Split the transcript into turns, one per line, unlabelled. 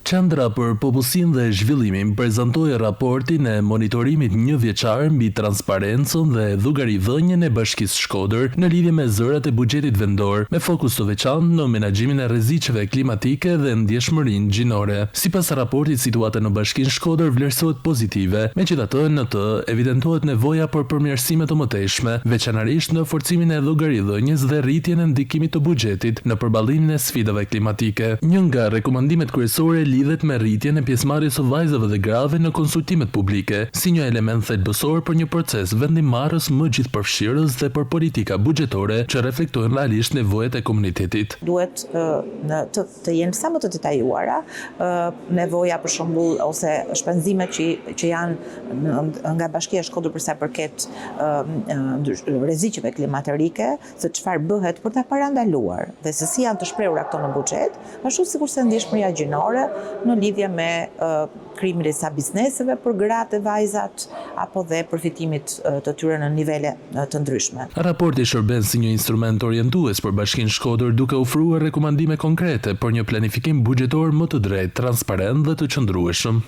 Qendra për Popullsinë dhe Zhvillimin prezantoi raportin e monitorimit njëvjeçar mbi transparencën dhe llogaridhënien e Bashkisë Shkodër në lidhje me zërat e buxhetit vendor, me fokus të veçantë në menaxhimin e rreziqeve klimatike dhe ndjeshmërinë gjinore. Sipas raportit, situata në Bashkinë Shkodër vlerësohet pozitive, megjithatë në të evidentohet nevoja për përmirësime të mëtejshme, veçanërisht në forcimin e llogaridhënies dhe rritjen e ndikimit të buxhetit në përballimin e sfidave klimatike. Një nga rekomandimet kryesore lidhet me rritjen e pjesëmarrjes së vajzave dhe grave në konsultimet publike, si një element thelbësor për një proces vendimmarrës më gjithëpërfshirës dhe për politika buxhetore që reflektojnë realisht nevojat e komunitetit.
Duhet të jenë sa më të detajuara nevoja për shembull ose shpenzimet që janë nga Bashkia e Shkodër për sa përket rreziqeve klimatike, se çfarë bëhet për ta parandaluar dhe se si janë të shprehura këto në buxhet, ashtu sikurse ndjeshmëria gjinore në lidhje me krimin e sa bizneseve për gratë e vajzat apo dhe përfitimit të tyre në nivele të ndryshme.
Raporti shërben si një instrument orientues për Bashkinë Shkodër duke ofruar rekomandime konkrete për një planifikim buxhetor më të drejtë, transparent dhe të qëndrueshëm.